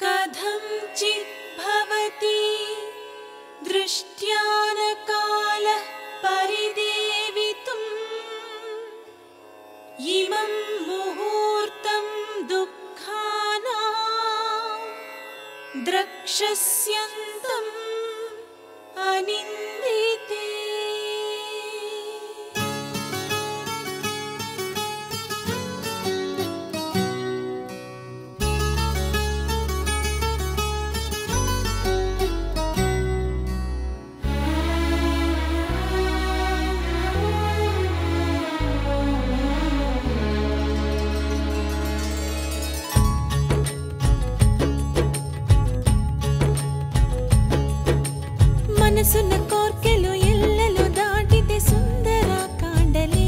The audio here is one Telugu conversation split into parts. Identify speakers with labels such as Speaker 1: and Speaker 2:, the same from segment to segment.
Speaker 1: कथंचित् भवति दृष्ट्यानकालः परिदेवितुम् इमं मुहूर्तं दुःखानां द्रक्ष्यस्यन्तम् अनिन्दिते। మనసున కోర్కెలు ఎల్లలు దాటితే సుందర కాండలే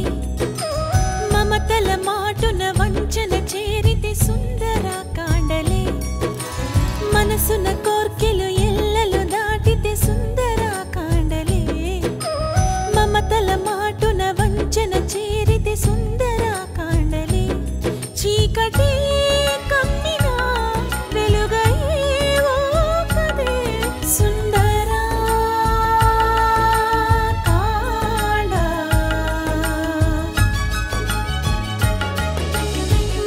Speaker 1: మమతల మాటున వంచన చేరితే సుందర కాండలే మనసున కోర్కెలు ఎల్లలు దాటితే సుందర కాండలే మమతల మాటున వంచన చేరితే సుందర కాండలే చీకటి కమ్మినా వెలుగయ్యేవో కదే సుందర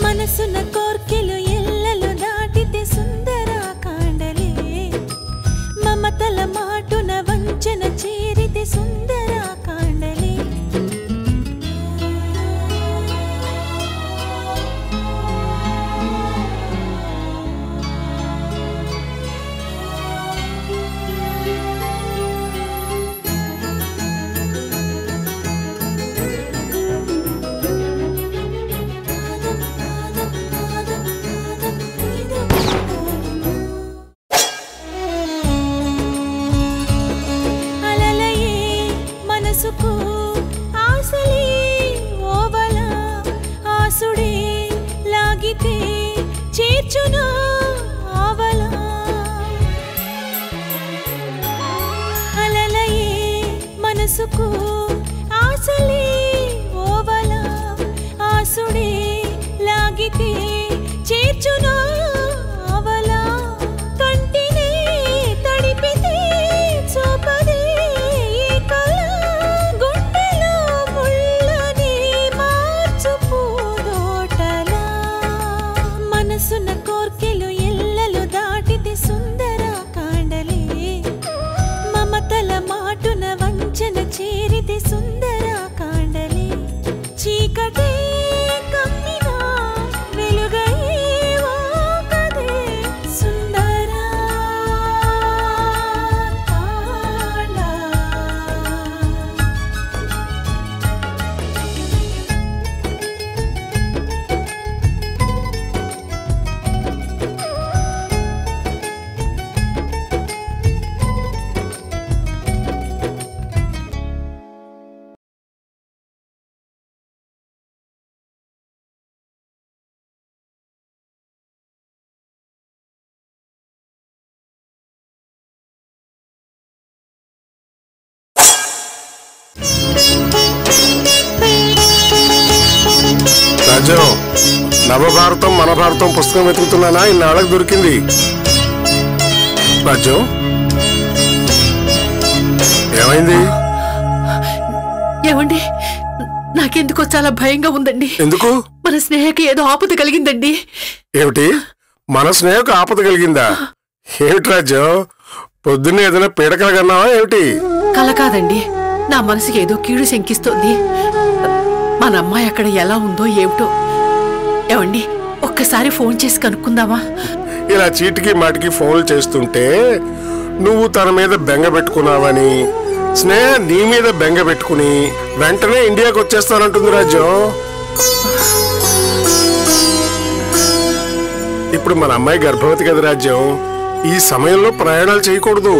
Speaker 1: మనసున కోర్కెలు ఎల్లలు దాటితే సుందర కాండలే మమతల మాటున వంచన చేరితే సుందర కాండలే మనసుకు ఆశలే ఓవల ఆసుడే లాగితే చేర్చునా ఆవల అలలయే మనసుకు ఆశలే ఓవల ఆసుడే లాగితే చేర్చునా ఆవల కంటినే తడిపితే చూపదే మనసున కోర్కెలు ఎల్లలు దాటితే సుందర కాండలే మమతల మాటున వంచన చేరితే సుందర కాండలే చీకటే కమ్మినా వెలుగయ్యేవో కదే సుందర కాండ
Speaker 2: రాజు నవభారతం మన భారతం పుస్తకం వెతుకుతున్నానా ఇన్నాళ్ళకి దొరికింది. రాజు ఏమైంది?
Speaker 3: ఏమండి నాకెందుకో చాలా భయంగా ఉందండి.
Speaker 2: ఎందుకు?
Speaker 3: మన స్నేహకి ఏదో ఆపద కలిగిందండి.
Speaker 2: ఏమిటి? మన స్నేహకు ఆపద కలిగిందా? ఏమిటి రాజు పొద్దున్నే ఏదైనా పీడకలగన్నావా ఏమిటి?
Speaker 3: కల కాదండి, నా మనసుకి ఏదో కీడు శంకిస్తోంది. మన అమ్మాయి అక్కడ ఎలా ఉందో ఏమిటో. ఏమండి ఒక్కసారి ఫోన్ చేసి కనుక్కుందామా?
Speaker 2: ఇలా చీటికి మాటికి ఫోన్లు చేస్తుంటే నువ్వు తన మీద బెంగ పెట్టుకున్నావని స్నేహ నీ మీద బెంగ పెట్టుకుని వెంటనే ఇండియాకి వచ్చేస్తానంటుంది రాజు. ఇప్పుడు మన అమ్మాయి గర్భవతి కదా రాజ్యం, ఈ సమయంలో ప్రయాణాలు చేయకూడదు.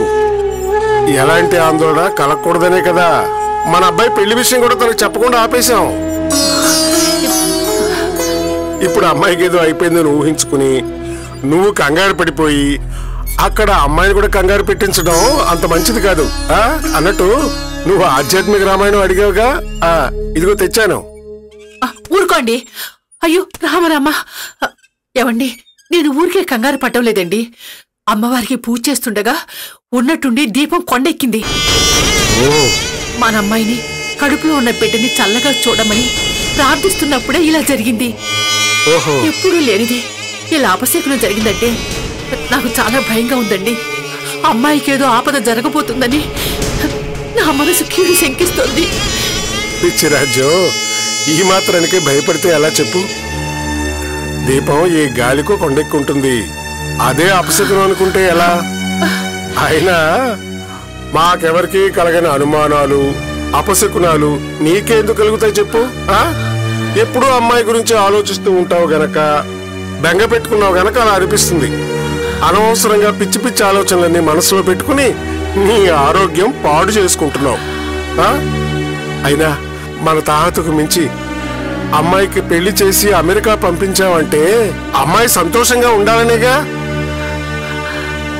Speaker 2: ఎలాంటి ఆందోళన కలగకూడదనే కదా మన అబ్బాయి పెళ్లి విషయం కూడా తనకు చెప్పకుండా ఆపేశాం. ఇప్పుడు అమ్మాయికి ఏదో అయిపోయిందని ఊహించుకుని నువ్వు కంగారు పడిపోయి అక్కడ అమ్మాయిని కూడా కంగారు పెట్టించడం అంత మంచిది కాదు. అన్నట్టు నువ్వు ఆధ్యాత్మిక రామాయణం అడిగావుగా, ఇదిగో తెచ్చాను.
Speaker 3: ఊరుకోండి. అయ్యో రామరామ. ఏమండి నేను ఊరికే కంగారు పట్టలేదండి. అమ్మవారికి పూజ చేస్తుండగా ఉన్నట్టుండి దీపం కొండెక్కింది. మన అమ్మాయిని కడుపులో ఉన్న బిడ్డని చల్లగా చూడమని ప్రార్థిస్తున్నప్పుడే ఇలా జరిగింది. ఎప్పుడూ లేనిది ఇలా అపశకునం జరిగిందంటే నాకు చాలా భయంగా ఉందండి. అమ్మాయికి ఏదో ఆపద జరగబోతుందని నా మనసు కీడు శంకిస్తోంది.
Speaker 2: పిచ్చిరాజ్యం, ఈ మాత్రానికే భయపడితే ఎలా చెప్పు? దీపం ఈ గాలికో కొండెక్కుంటుంది, అదే అపశకునం అనుకుంటే ఎలా? అయినా మాకెవరికి కలగని అనుమానాలు అపశకునాలు నీకెందుకు కలుగుతాయి చెప్పు? ఎప్పుడూ అమ్మాయి గురించి ఆలోచిస్తూ ఉంటావు గనక, బెంగ పెట్టుకున్నావు గనక అలా అనిపిస్తుంది. అనవసరంగా పిచ్చి పిచ్చి ఆలోచనలన్నీ మనసులో పెట్టుకుని నీ ఆరోగ్యం పాడు చేసుకుంటున్నావు. అయినా మన తాహతుకు మించి అమ్మాయికి పెళ్లి చేసి అమెరికా పంపించావంటే అమ్మాయి సంతోషంగా ఉండాలనేగా.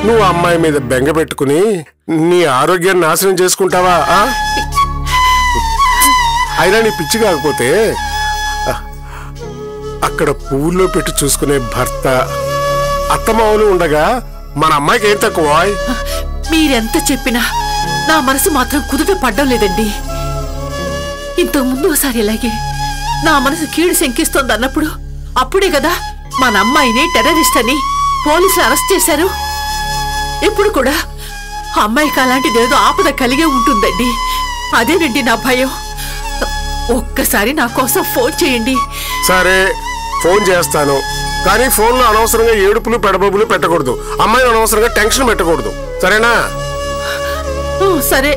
Speaker 2: నువ్వు అమ్మాయి మీద బెంగ పెట్టుకుని నీ ఆరోగ్యాన్ని నాశనం చేసుకుంటావా? అయినా నీ పిచ్చి కాకపోతే అక్కడ పువ్వుల్లో పెట్టి చూసుకునే భర్త అత్తమావులు ఉండగా మన అమ్మాయికి ఏం తక్కువ?
Speaker 3: మీరెంత చెప్పినా నా మనసు మాత్రం కుదుట పడ్డం లేదండి. ఇంతకు ముందు ఒకసారి ఇలాగే నా మనసు కీడు శంకిస్తోంది అన్నప్పుడు అప్పుడే కదా మన అమ్మాయిని టెర్రరిస్ట్ అని పోలీసులు అరెస్ట్ చేశారు. ఇప్పుడు కూడా అమ్మాయికి అలాంటిదేదో ఆపద కలిగే ఉంటుందండి. అదేనండి నా భయం. ఒక్కసారి నా కోసం ఫోన్ చేయండి.
Speaker 2: సరే, ఫోన్ చేస్తాను. కానీ ఫోన్లో అనవసరంగా ఏడుపులు పెడబొబ్బులు పెట్టకూడదు. అమ్మాయిని అనవసరంగా టెన్షన్ పెట్టకూడదు, సరేనా?
Speaker 3: సరే.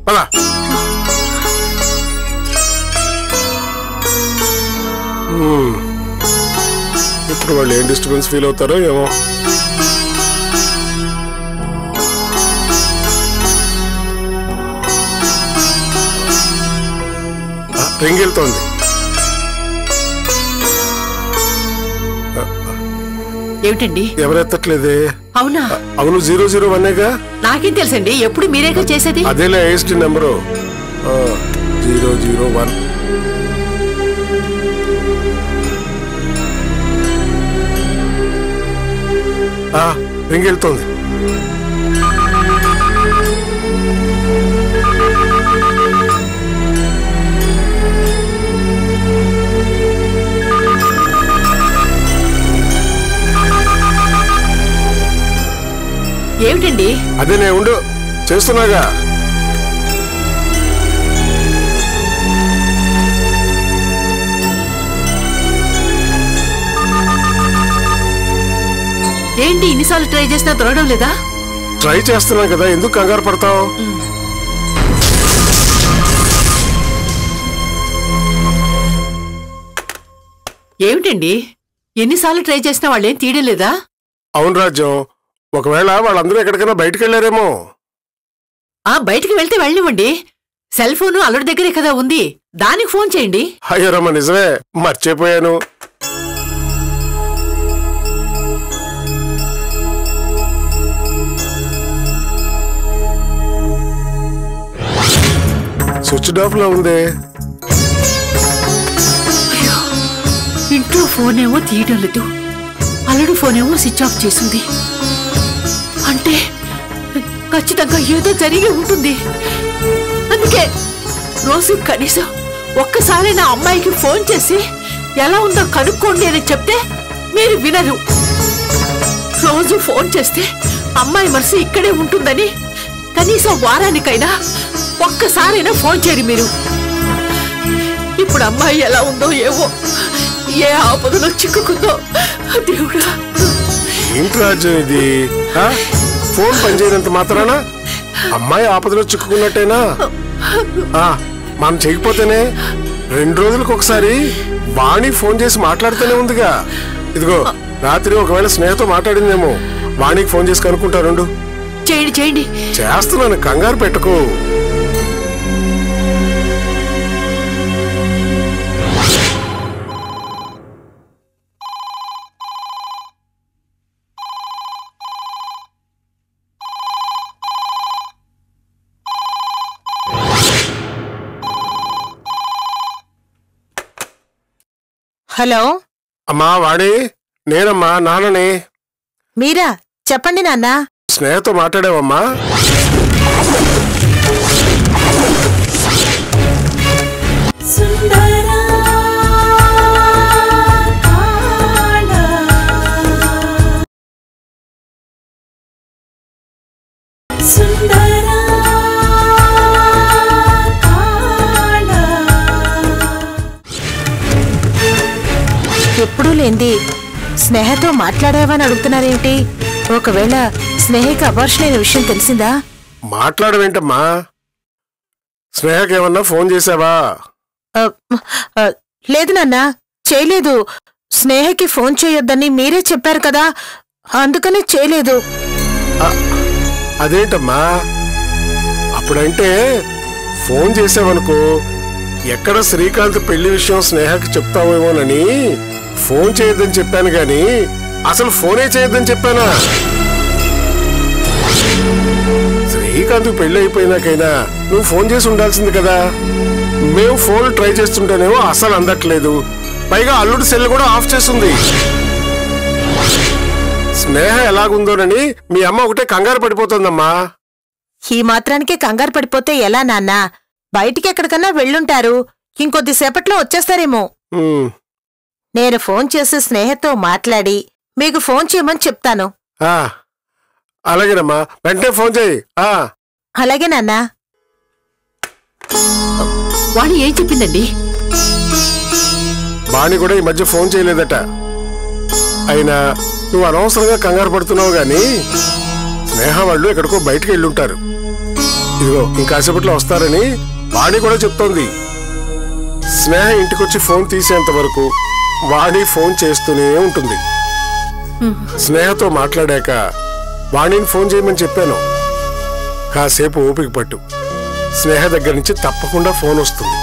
Speaker 2: పదా. ఇప్పుడు వాళ్ళు ఏం డిస్టర్బెన్స్ ఫీల్ అవుతారో ఏమో. రింగ్ వెళ్తోంది.
Speaker 3: ఏమిటండి?
Speaker 2: ఎవరెత్తట్లేదే?
Speaker 3: అవునా?
Speaker 2: అవును, 001గా.
Speaker 3: నాకేం తెలుసండి, ఎప్పుడు మీరేగా చేసేది.
Speaker 2: అదేలే ఐఎస్టీ నెంబరు 001. రింగ్ వెళ్తోంది.
Speaker 3: ఏమిటండి?
Speaker 2: అదే నే ఉండు చేస్తున్నాగా.
Speaker 3: ఏంటి ఇన్నిసార్లు ట్రై చేసినా దొరకడం లేదా?
Speaker 2: ట్రై చేస్తున్నా కదా, ఎందుకు కంగారు పడతావు?
Speaker 3: ఏమిటండి ఎన్నిసార్లు ట్రై చేసినా వాళ్ళేం తీయడం లేదా?
Speaker 2: అవును రాజ్యం, ఒకవేళ వాళ్ళందరూ ఎక్కడికైనా బయటకు వెళ్ళారేమో.
Speaker 3: బయటికి వెళ్తే వెళ్ళనివ్వండి. సెల్ ఫోను అల్లుడి దగ్గరే కదా ఉంది, దానికి ఫోన్ చేయండి.
Speaker 2: అయ్యో రమ్మ, నిజమే, మర్చిపోయాను. స్విచ్ ఆఫ్ లో ఉంది.
Speaker 3: ఇంట్లో ఫోన్ ఏమో తీయడం లేదు, అల్లుడు ఫోన్ ఏమో స్విచ్ ఆఫ్ చేసింది. అంటే ఖచ్చితంగా ఏదో జరిగి ఉంటుంది. అందుకే రోజు కనీసం ఒక్కసారి నా అమ్మాయికి ఫోన్ చేసి ఎలా ఉందో కనుక్కోండి అని చెప్తే మీరు వినరు. రోజు ఫోన్ చేస్తే అమ్మాయి మనసు ఇక్కడే ఉంటుందని కనీసం వారానికైనా ఒక్కసారైనా ఫోన్ చేయరు మీరు. ఇప్పుడు అమ్మాయి ఎలా ఉందో ఏవో, ఏ ఆపదలో చిక్కుకుందో దేవుడా.
Speaker 2: ఏంటి రాజ్యం ఇది? ఫోన్ పనిచేయనంత మాత్రానా అమ్మాయి ఆపదలో చిక్కుకున్నట్టేనా? మనం చేయకపోతేనే 2 రోజులకు ఒకసారి వాణి ఫోన్ చేసి మాట్లాడుతూనే ఉందిగా. ఇదిగో రాత్రి ఒకవేళ స్నేహతో మాట్లాడిందేమో, వాణికి ఫోన్ చేసి కనుక్కుంటారు.
Speaker 3: చేయండి చేయండి.
Speaker 2: చేస్తున్నాను, కంగారు పెట్టుకో.
Speaker 4: హలో
Speaker 2: అమ్మా వాణి, నేనమ్మా, నాన్ననే.
Speaker 4: మీరా? చెప్పండి నాన్న.
Speaker 2: స్నేహతో మాట్లాడావమ్మా?
Speaker 4: ఎప్పుడూ లేంది స్నేహతో మాట్లాడావని అడుగుతున్నారేమిటి? ఒకవేళ స్నేహకి అబార్షన్ అయిన విషయం తెలిసిందా?
Speaker 2: మాట్లాడవేంటమ్మా? స్నేహకేమన్నా ఫోన్ చేసావా?
Speaker 4: లేదు నాన్న, చేయలేదు. స్నేహకి ఫోన్ చేయొద్దని మీరే చెప్పారు కదా, అందుకని చేయలేదు.
Speaker 2: అదేంటమ్మా? అప్పుడంటే ఫోన్ చేసావనుకో, ఎక్కడ శ్రీకాంత్ పెళ్లి విషయం స్నేహకి చెప్తావేమోనని ఫోన్ చేయొద్దని చెప్పాను గాని అసలు ఫోనే చేయొద్దని చెప్పానా? శ్రీకాంత్ పెళ్లి అయిపోయినాకైనా నువ్వు ఫోన్ చేసి ఉండాల్సింది కదా. మేము ఫోన్ ట్రై చేస్తుంటేనేమో అసలు అందట్లేదు, పైగా అల్లుడు సెల్ కూడా ఆఫ్ చేస్తుంది. స్నేహ ఎలాగుందోనని మీ అమ్మ ఒకటే కంగారు పడిపోతుందమ్మా.
Speaker 4: ఈ మాత్రానికే కంగారు పడిపోతే ఎలా నాన్నా? బయటికి ఎక్కడికన్నా వెళ్ళుంటారు, ఇంకొద్దిసేపట్లో వచ్చేస్తారేమో. నేను ఫోన్ చేసి స్నేహతో మాట్లాడి మీకు ఫోన్ చేయమని చెప్తాను.
Speaker 2: అలాగేనమ్మా, వెంటనే ఫోన్ చేయి.
Speaker 4: అలాగే నాన్నా.
Speaker 3: వాణి ఏం చెప్పిందండి?
Speaker 2: వాణి కూడా ఈ మధ్య ఫోన్ చేయలేదట. అయినా నువ్వు అనవసరంగా కంగారు పడుతున్నావు గాని స్నేహ వాళ్ళు ఎక్కడికో బయటకు వెళ్ళుంటారు. ఇదిగో ఇంకాసేపట్లో వస్తారని వాణి కూడా చెప్తోంది. స్నేహ ఇంటికొచ్చి ఫోన్ తీసేంత వరకు వాణి ఫోన్ చేస్తూనే ఉంటుంది. స్నేహతో మాట్లాడాక వాణిని ఫోన్ చేయమని చెప్పాను. కాసేపు ఓపిక పట్టు, స్నేహ దగ్గర నుంచి తప్పకుండా ఫోన్ వస్తుంది.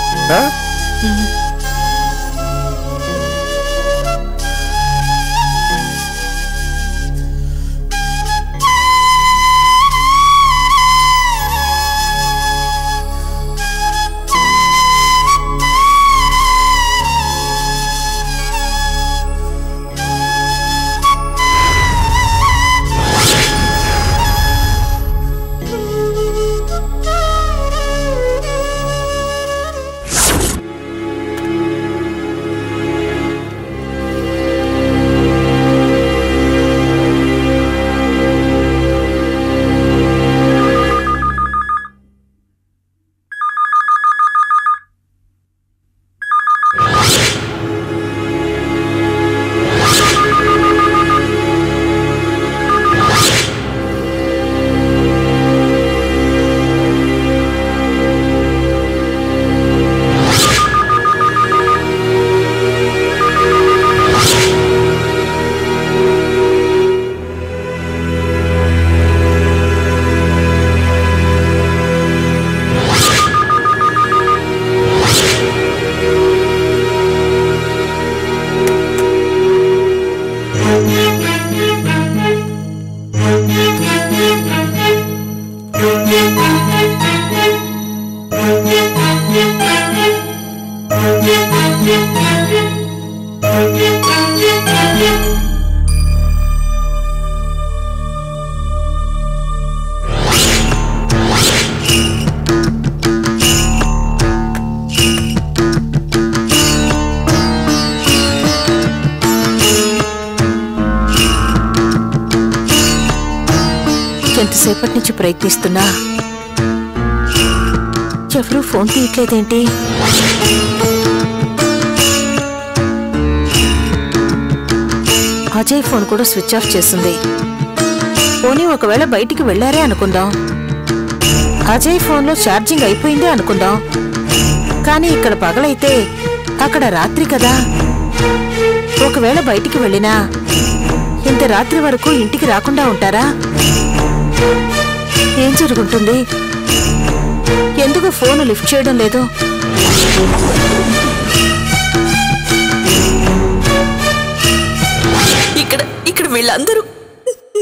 Speaker 4: ఎంతసేపటి నుంచి ప్రయత్నిస్తున్నా ఎవరూ ఫోన్ తీయట్లేదేంటి? అజయ్ ఫోన్ కూడా స్విచ్ ఆఫ్ చేసింది. పోనీ ఒకవేళ బయటికి వెళ్లారే అనుకుందాం. అజయ్ ఫోన్లో ఛార్జింగ్ అయిపోయిందే అనుకుందాం. కానీ ఇక్కడ పగలైతే అక్కడ రాత్రి కదా. ఒకవేళ బయటికి వెళ్ళినా ఇంత రాత్రి వరకు ఇంటికి రాకుండా ఉంటారా? ఏం జరుగుతుంది? ఎందుకు ఫోన్ లిఫ్ట్ చేయడం లేదు?
Speaker 1: ఇక్కడ వీళ్ళందరూ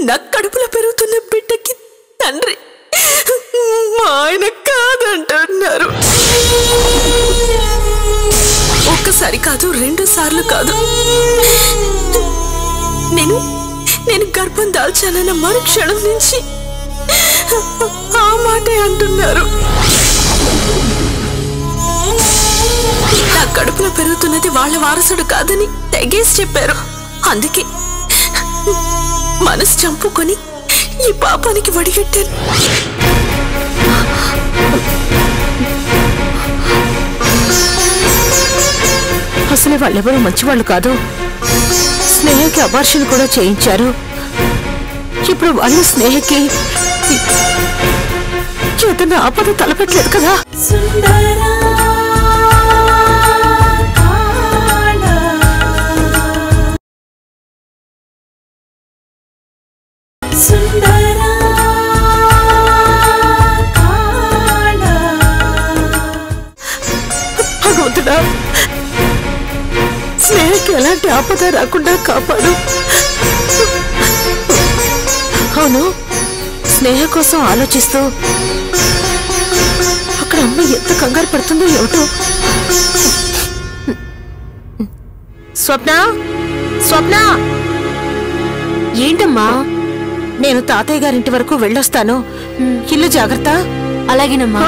Speaker 1: నా కడుపులో పెరుగుతున్న బిడ్డకి తండ్రి, మా ఆయన కాదంటున్నారు. ఒక్కసారి కాదు, 2 సార్లు కాదు, నేను గర్భం దాల్చానన్న మరుక్షణం నుంచి ఆ మాటే అంటున్నారు. నా కడుపులో పెరుగుతున్నది వాళ్ళ వారసుడు కాదని తెగేసి చెప్పారు. అందుకే మనసు చంపుకొని ఈ పాపానికి వడిగట్టాను.
Speaker 4: అసలు వాళ్ళెవరూ మంచివాళ్ళు కాదు. స్నేహకి అబార్షన్ కూడా చేయించారు. ఇప్పుడు వాళ్ళు స్నేహకి ఏదైనా ఆపద తలపెట్టలేదు కదా. భగవంతుడా, స్నేహకి ఎలాంటి ఆపద రాకుండా కాపాడు. అవును, స్నేహ కోసం ఆలోచిస్తూ అక్కడ అమ్మ ఎంత కంగారు పడుతుందో ఏమిటో. స్వప్న, స్వప్న, ఏంటమ్మా? నేను తాతయ్య గారింటి వరకు వెళ్ళొస్తాను. ఇల్లు జాగ్రత్త. అలాగేనమ్మా.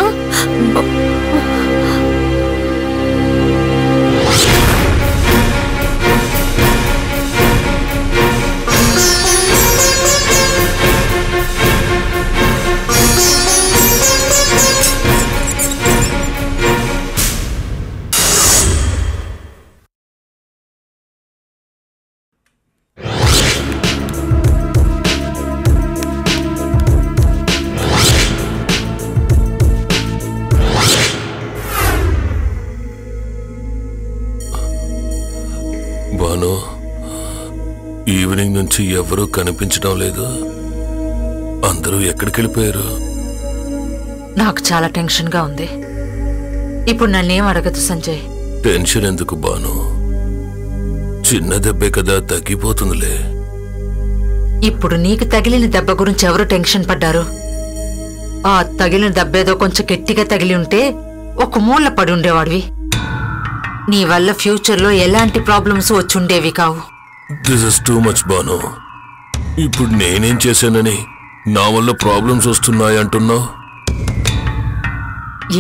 Speaker 5: భాను, ఈవినింగ్ నుంచి ఎవరూ కనిపించడం లేదు. అందరూ ఎక్కడికి వెళ్ళిపోయారు?
Speaker 4: నాకు చాలా టెన్షన్ గా ఉంది. ఇప్పుడు నన్నేం అడగదు సంజయ్.
Speaker 5: టెన్షన్ ఎందుకు భాను? చిన్న దెబ్బే కదా, తగ్గిపోతుందిలే.
Speaker 4: ఇప్పుడు నీకు తగిలిన దెబ్బ గురించి ఎవరు టెన్షన్ పడ్డారు? ఆ తగిలిన దెబ్బేదో కొంచెం గట్టిగా తగిలి ఉంటే ఒక మూల పడి ఉండేవాడివి. నీ వల్ల ఫ్యూచర్లో ఎలాంటి ప్రాబ్లమ్స్ వచ్చుండేవి కావు.
Speaker 5: This is too much Bhanu. ఇప్పుడు నేనేం చేశానని నా వల్ల ప్రాబ్లమ్స్ వస్తున్నాయంటున్నావు?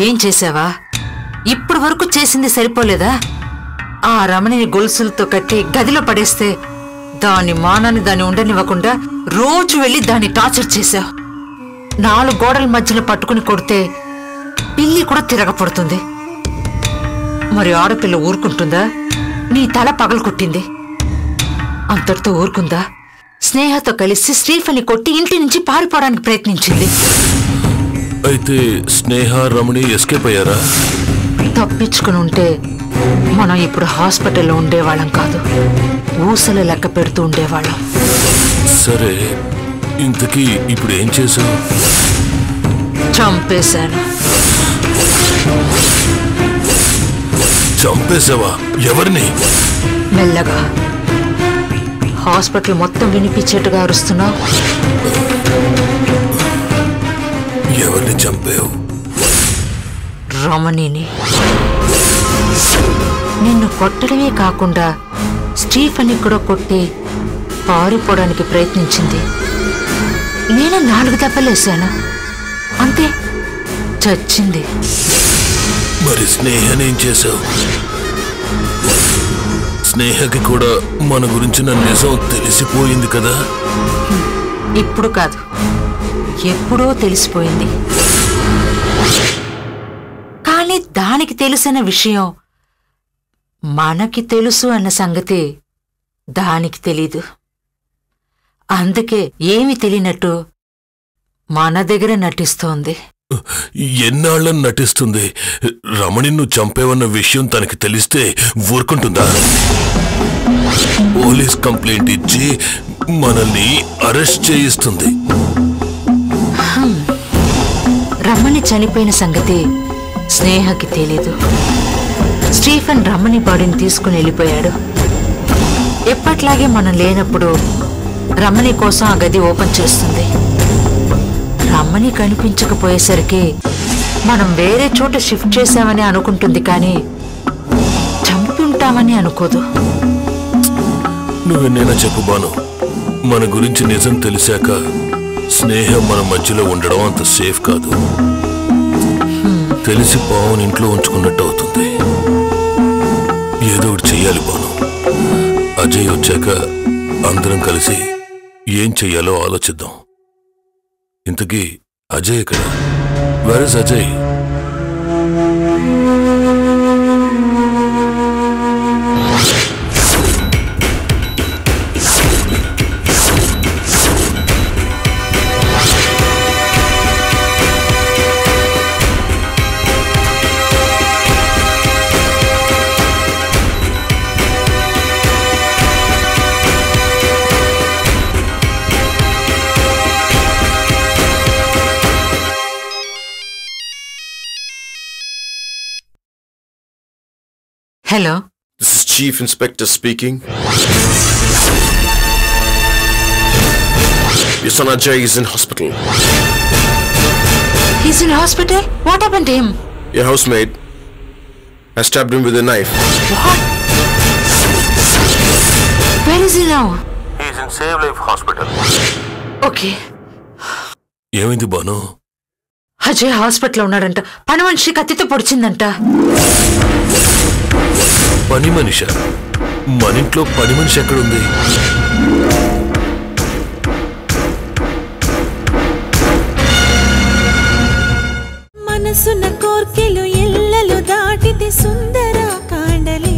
Speaker 4: ఏం చేసావా? ఇప్పుడు వరకు చేసింది సరిపోలేదా? ఆ రమణిని గొలుసులతో కట్టి గదిలో పడేస్తే దాని మానాన్ని దాన్ని ఉండనివ్వకుండా రోజు వెళ్ళి దాన్ని టార్చర్ చేశావు. 4 గోడల మధ్యలో పట్టుకుని కొడితే పిల్లి కూడా తిరగపడుతుంది. మరి ఆడపిల్ల ఊరుకుంటుందా? నీ తల పగలు కొట్టింది, అంతటితో ఊరుకుందా? స్నేహతో కలిసి స్టీఫెన్ని కొట్టి ఇంటి నుంచి పారిపోవడానికి ప్రయత్నించింది.
Speaker 5: అయితే స్నేహ, రమణి ఎస్కేప్ అయ్యారా?
Speaker 4: తప్పించుకుని ఉంటే మనం ఇప్పుడు హాస్పిటల్లో ఉండేవాళ్ళం కాదు, ఊసలు లెక్క పెడుతూ ఉండేవాళ్ళం.
Speaker 5: సరే, ఇంతకీ ఇప్పుడు ఏం చేశావు?
Speaker 4: చంపేశాను.
Speaker 5: చంపేశావా? ఎవరిని?
Speaker 4: మెల్లగా. హాస్పిటల్ మొత్తం వినిపించేట్టుగా అరుస్తున్నావు.
Speaker 5: ఎవరిని చంపావు?
Speaker 4: రమణిని. నిన్ను కొట్టడమే కాకుండా స్టీఫెన్ని కూడా కొట్టి పారిపోవడానికి ప్రయత్నించింది. నేను 4 దెబ్బలేశాను, అంతే, చచ్చింది.
Speaker 5: మరి స్నేహనేం చేశావు? స్నేహకి కూడా మన గురించిన నిజం తెలిసిపోయింది కదా?
Speaker 4: ఇప్పుడు కాదు, ఎప్పుడో తెలిసిపోయింది. కానీ దానికి తెలిసిన విషయం మనకి తెలుసు అన్న సంగతి దానికి తెలీదు. అందుకే ఏమి తెలియనట్టు మన దగ్గర నటిస్తోంది.
Speaker 5: ఎన్నాళ్ళని నటిస్తుంది? రమణి నువ్వు చంపేవన్న విషయం తనకి తెలిస్తే ఊరుకుంటుందా? పోలీస్ కంప్లైంట్ ఇచ్చి మనల్ని అరెస్ట్ చేయిస్తుంది.
Speaker 4: రమణి చనిపోయిన సంగతి స్నేహకి తెలీదు. స్టీఫెన్ రమణి బాడీని తీసుకుని వెళ్ళిపోయాడు. ఎప్పట్లాగే మనం లేనప్పుడు రమణి కోసం ఆ గది ఓపెన్ చేస్తుంది. రమణి కనిపించకపోయేసరికి మనం వేరే చోట షిఫ్ట్ చేశామని అనుకుంటుంది, కానీ చంపి ఉంటామని అనుకోదు.
Speaker 5: నువ్వెన్నైనా చెప్పు బాను, మన గురించి నిజం తెలిసాక స్నేహం మన మధ్యలో ఉండడం అంత సేఫ్ కాదు. తెలిసి పావుని ఇంట్లో ఉంచుకున్నట్టు అవుతుంది. ఏదో ఒకటి చెయ్యాలి బాను. అజయ్ వచ్చాక అందరం కలిసి ఏం చెయ్యాలో ఆలోచిద్దాం. ఇంతకీ అజయ్ ఎక్కడ? Where is Ajay?
Speaker 6: Hello.
Speaker 7: This is Chief Inspector speaking. Your son Ajay is in hospital.
Speaker 6: He's in hospital? What happened to him?
Speaker 7: Your housemaid has stabbed him with a knife.
Speaker 6: What? Where is he now?
Speaker 5: He's in Save Life Hospital.
Speaker 6: Okay.
Speaker 5: ఏమైంది బాను?
Speaker 6: అజయ్ హాస్పిటల్లో ఉన్నాడంట. పని మనిషి కత్తితో పొడిచిందంట.
Speaker 5: పని మనిష? మన ఇంట్లో పని మనిషి ఎక్కడుంది?
Speaker 1: మనసున కోర్కెలు ఎల్లలు దాటితే సుందర కాండలే,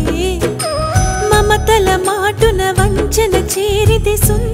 Speaker 1: మమతల మాటున వంచన చేరితే సుందర